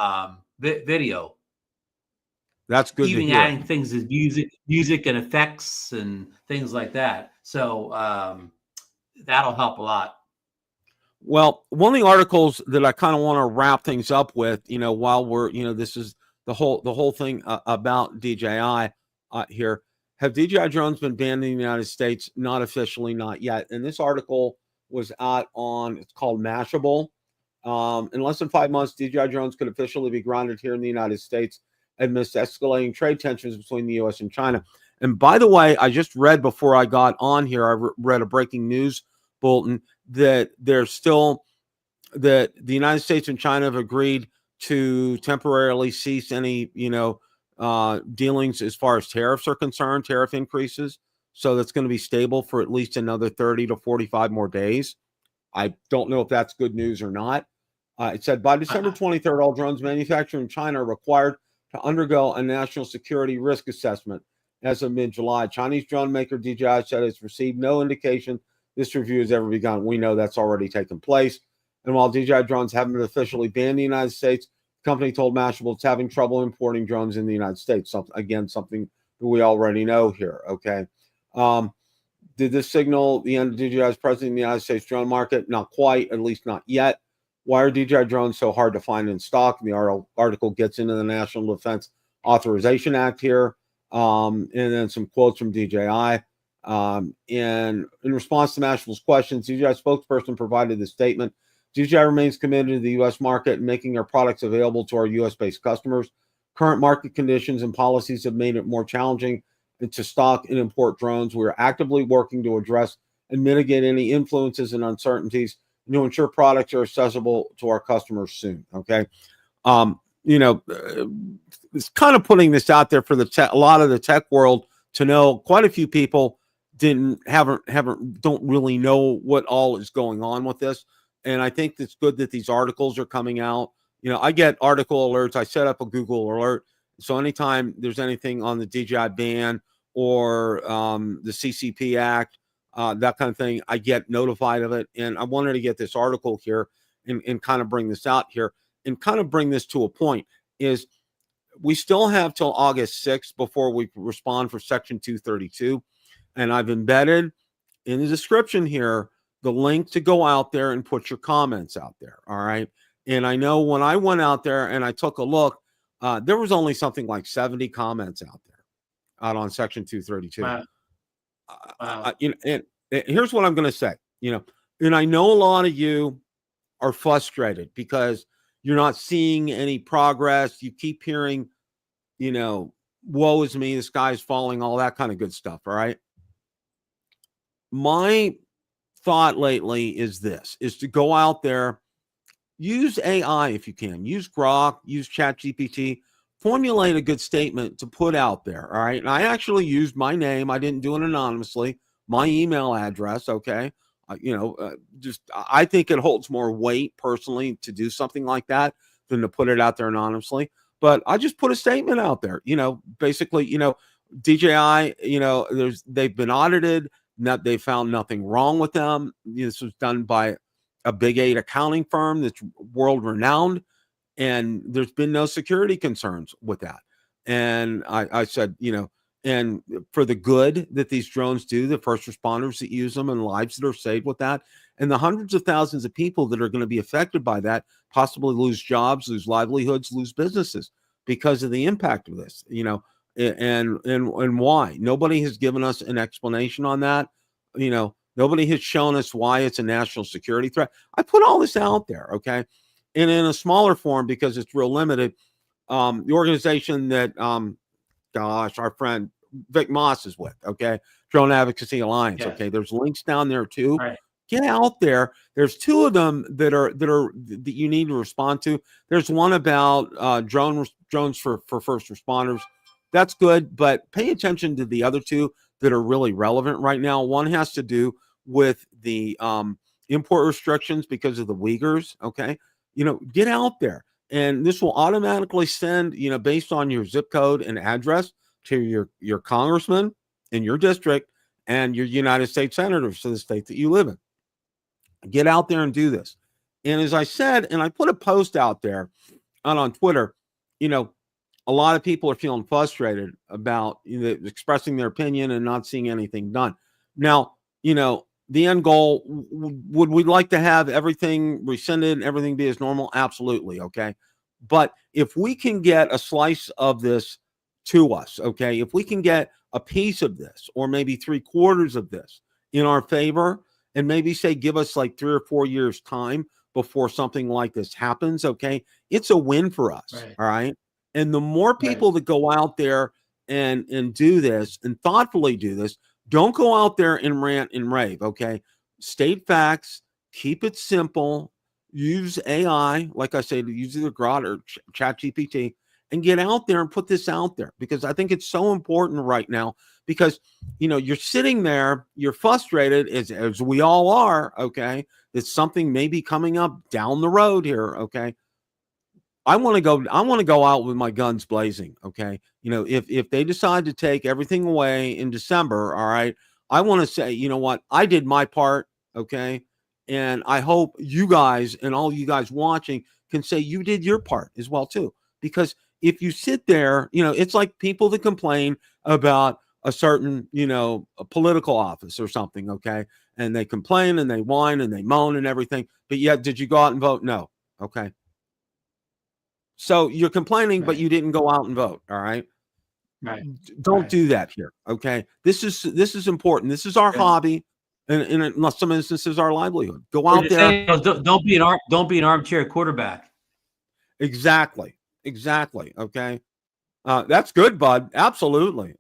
video.
That's good.
Even adding things as music and effects and things like that. So that'll help a lot.
Well, one of the articles that I kind of want to wrap things up with, while we're, this is the whole thing about DJI here. Have DJI drones been banned in the United States? Not officially, not yet. And this article was out on, it's called Mashable. In less than 5 months, DJI drones could officially be grounded here in the United States amidst escalating trade tensions between the U.S. and China. And by the way, I just read before I got on here, I read a breaking news bulletin that that the United States and China have agreed to temporarily cease any, dealings as far as tariffs are concerned, tariff increases. So that's going to be stable for at least another 30 to 45 more days. I don't know if that's good news or not. It said by December 23rd, all drones manufactured in China are required to undergo a national security risk assessment. As of mid-July, Chinese drone maker DJI said it's received no indication this review has ever begun. We know that's already taken place. And while DJI drones haven't been officially banned in the United States, the company told Mashable it's having trouble importing drones in the United States. Something that we already know here. Okay. Did this signal the end of DJI's presence in the United States drone market? Not quite, at least not yet. Why are DJI drones so hard to find in stock? The article gets into the National Defense Authorization Act here, and then some quotes from DJI. And in response to Mashable's questions, DJI spokesperson provided this statement. DJI remains committed to the U.S. market and making our products available to our U.S.-based customers. Current market conditions and policies have made it more challenging to stock and import drones. We are actively working to address and mitigate any influences and uncertainties and to ensure products are accessible to our customers soon. Okay. It's kind of putting this out there for a lot of the tech world to know. Quite a few people don't really know what all is going on with this. And I think it's good that these articles are coming out. I get article alerts. I set up a Google alert. So anytime there's anything on the DJI ban or the CCP Act, that kind of thing, I get notified of it. And I wanted to get this article here and kind of bring this out here and kind of bring this to a point is we still have till August 6th before we respond for Section 232. And I've embedded in the description here the link to go out there and put your comments out there. All right. And I know when I went out there and I took a look, there was only something like 70 comments out there out on Section 232.
Wow. Wow.
And here's what I'm going to say, and I know a lot of you are frustrated because you're not seeing any progress. You keep hearing, woe is me, the sky's falling, all that kind of good stuff. All right. My thought lately is to go out there, use AI if you can, use Grok, use ChatGPT, formulate a good statement to put out there. All right. And I actually used my name. I didn't do it anonymously, my email address. Okay. I think it holds more weight personally to do something like that than to put it out there anonymously. But I just put a statement out there, basically, DJI, they've been audited. They found nothing wrong with them. This was done by a Big 8 accounting firm that's world renowned, and there's been no security concerns with that. And I said, and for the good that these drones do, the first responders that use them and lives that are saved with that, and the hundreds of thousands of people that are going to be affected by that, possibly lose jobs, lose livelihoods, lose businesses because of the impact of this, and why. Nobody has given us an explanation on that. Nobody has shown us why it's a national security threat. I put all this out there, okay? And in a smaller form, because it's real limited, the organization that, our friend Vic Moss is with, okay? Drone Advocacy Alliance,
Yes.
okay? There's links down there too.
Right.
Get out there. There's two of them that you need to respond to. There's one about drones for first responders. That's good, but pay attention to the other two that are really relevant right now. One has to do with the import restrictions because of the Uyghurs, okay? Get out there. And this will automatically send, based on your zip code and address to your congressman in your district and your United States senators to the state that you live in. Get out there and do this. And as I said, and I put a post out there on Twitter, a lot of people are feeling frustrated about expressing their opinion and not seeing anything done. Now, the end goal, would we like to have everything rescinded and everything be as normal? Absolutely. Okay. But if we can get a slice of this to us, okay, if we can get a piece of this or maybe 3/4 of this in our favor, and maybe say, give us like 3 or 4 years time before something like this happens. Okay. It's a win for us.
Right.
All right. And the more people that go out there and do this and thoughtfully do this, don't go out there and rant and rave. Okay. State facts, keep it simple, use AI, like I said, use either Grok or ChatGPT, and get out there and put this out there, because I think it's so important right now, because, you're sitting there, you're frustrated as we all are. Okay. It's something maybe coming up down the road here. Okay. I want to go out with my guns blazing. Okay. If they decide to take everything away in December, all right, I want to say, you know what? I did my part. Okay. And I hope you guys and all you guys watching can say you did your part as well too. Because if you sit there, it's like people that complain about a certain, a political office or something. Okay. And they complain and they whine and they moan and everything. But yet, did you go out and vote? No. Okay. So you're complaining, but you didn't go out and vote. All right.
Right.
Don't do that here. Okay. This is important. This is our hobby. And in some instances, our livelihood. Go out there.
Don't be an armchair quarterback.
Exactly. Okay. That's good, bud. Absolutely.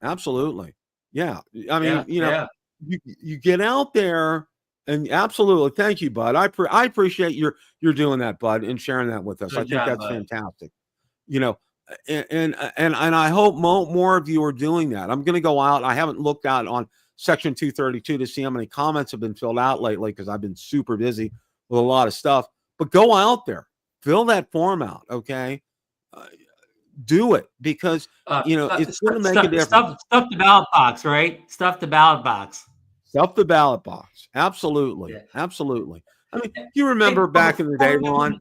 Yeah. I mean, you get out there and absolutely. Thank you, bud. I appreciate you're doing that, bud, and sharing that with us. I think that's fantastic. And I hope more of you are doing that. I'm going to go out. I haven't looked out on Section 232 to see how many comments have been filled out lately, because I've been super busy with a lot of stuff. But go out there, fill that form out. Okay. Do it, because it's going to make a difference.
Stuff the ballot box, right? Stuff the ballot box.
Stuff the ballot box. Absolutely. Absolutely. I mean, you remember back in the day, Ron,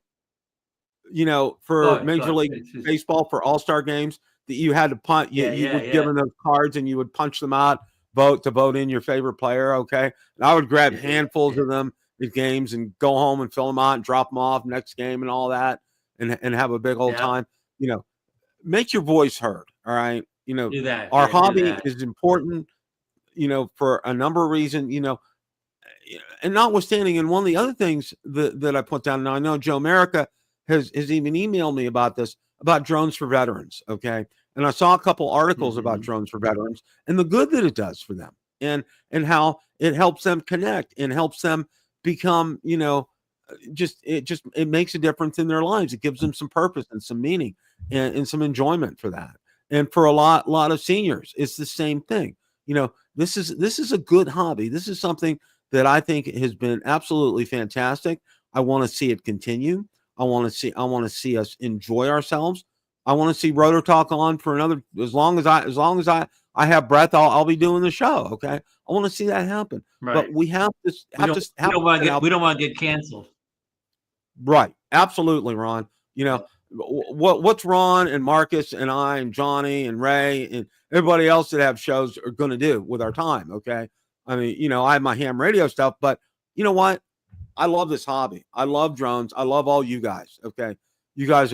for Major League Baseball, for All-Star games, that you had to punch. You were given those cards and you would punch them out, vote in your favorite player. Okay. And I would grab handfuls of them at games and go home and fill them out and drop them off next game and all that and have a big old time. You know, make your voice heard. All right. You know, our hobby is important, you know, for a number of reasons, you know, and notwithstanding, and one of the other things that I put down, now I know Joe America has even emailed me about this, about drones for veterans. Okay. And I saw a couple articles about drones for veterans and the good that it does for them and how it helps them connect and helps them become, you know, it makes a difference in their lives. It gives them some purpose and some meaning and some enjoyment for that. And for a lot of seniors, it's the same thing. You know, this is a good hobby. This is something that I think has been absolutely fantastic. I want to see it continue. I want to see us enjoy ourselves. I want to see Rotor Talk on for another, as long as I have breath, I'll be doing the show. Okay. I want to see that happen. Right. But we have to, we don't
want to get canceled.
Right. Absolutely, Ron. You know, what's Ron and Marcus and I and Johnny and Ray and everybody else that have shows are going to do with our time. Okay. I mean, you know, I have my ham radio stuff, but you know what? I love this hobby. I love drones. I love all you guys. Okay. You guys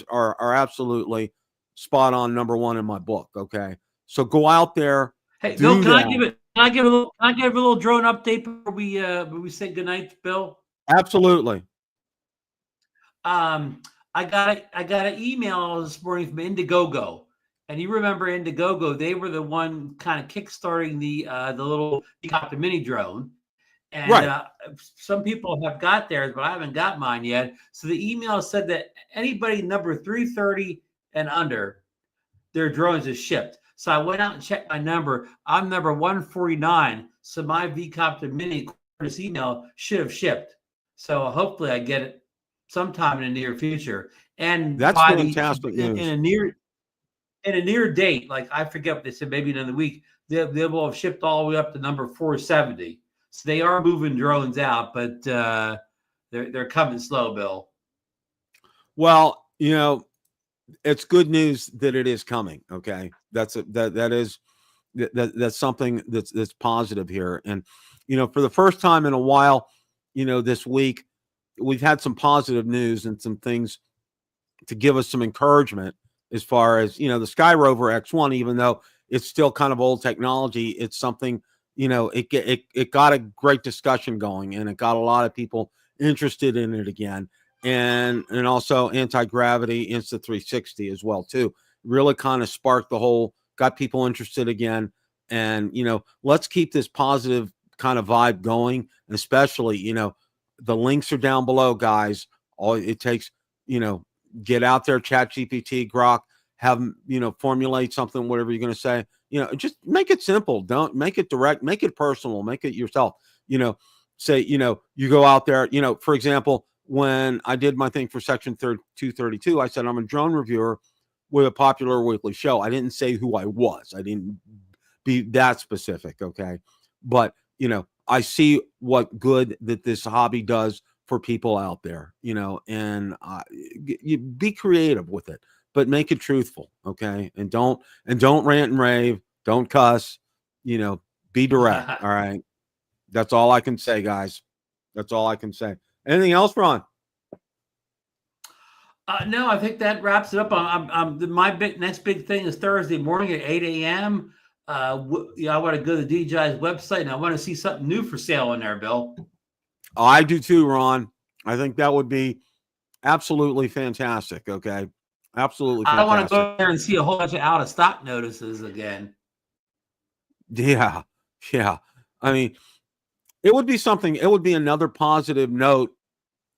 are absolutely spot on, number one in my book. Okay. So go out there.
Hey, Bill, can I give a little drone update before we say goodnight, Bill?
Absolutely.
I got an email this morning from Indiegogo, and you remember Indiegogo? They were the one kind of kickstarting the little helicopter mini drone, and right. Some people have got theirs, but I haven't got mine yet. So the email said that anybody number 330 and under, their drones is shipped. So I went out and checked my number. I'm number 149. So my V-Copter Mini, this email should have shipped. So hopefully I get it sometime in the near future. And
that's fantastic news.
In a near date, like I forget what they said, maybe another week, they will have shipped all the way up to number 470. So they are moving drones out, but they're coming slow, Bill.
Well, you know, it's good news that it is coming. Okay, that's something that's positive here. And you know, for the first time in a while, you know, this week we've had some positive news and some things to give us some encouragement as far as, you know, the SkyRover X1, even though it's still kind of old technology, it's something, you know, it got a great discussion going and it got a lot of people interested in it again. And also Antigravity Insta360 as well too. Really kind of sparked the whole, got people interested again. And, you know, let's keep this positive kind of vibe going. And especially, you know, the links are down below, guys. All it takes, you know, get out there, Chat GPT, Grok, have them, you know, formulate something, whatever you're going to say, you know, just make it simple. Don't make it direct, make it personal, make it yourself, you know, say, you know, you go out there, you know, for example, when I did my thing for section 232, I said, I'm a drone reviewer with a popular weekly show. I didn't say who I was. I didn't be that specific. Okay. But, you know, I see what good that this hobby does for people out there, you know, and you be creative with it, but make it truthful. Okay. And don't rant and rave. Don't cuss, you know, be direct. All right. That's all I can say, guys. That's all I can say. Anything else, Ron?
No, I think that wraps it up. My next big thing is Thursday morning at 8 a.m. I want to go to DJI's website and I want to see something new for sale in there, Bill.
I do too, Ron. I think that would be absolutely fantastic. Okay. Absolutely fantastic.
I want to go there and see a whole bunch of out of stock notices again.
Yeah. Yeah. I mean, it would be something, it would be another positive note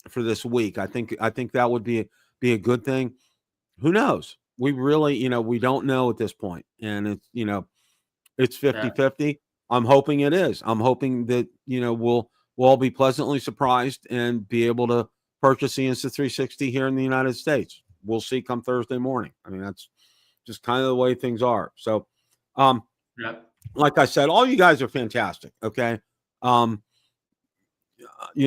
for this week. I think that would be a good thing. Who knows? We really, you know, we don't know at this point. And it's, you know, it's 50-50. I'm hoping it is. I'm hoping that, you know, we'll all be pleasantly surprised and be able to purchase the Insta360 here in the United States. We'll see come Thursday morning. I mean, that's just kind of the way things are. So, like I said, all you guys are fantastic. Okay. You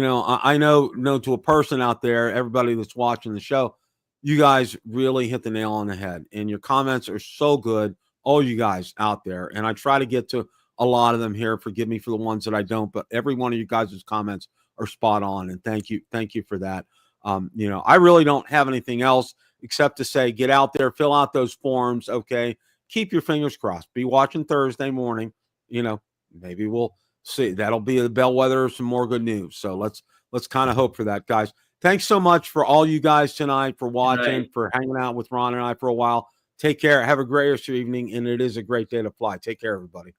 know, I know to a person out there, everybody that's watching the show, You guys really hit the nail on the head, and your comments are so good, all you guys out there. And I try to get to a lot of them here. Forgive me for the ones that I don't, but every one of you guys' comments are spot on. And thank you for that. You know, I really don't have anything else except to say, get out there, fill out those forms. Okay. Keep your fingers crossed. Be watching Thursday morning. You know, maybe we'll see. That'll be a bellwether of some more good news. So let's kind of hope for that, guys. Thanks so much for all you guys tonight, for watching, for hanging out with Ron and I for a while. Take care. Have a great rest of your evening. And it is a great day to fly. Take care, everybody.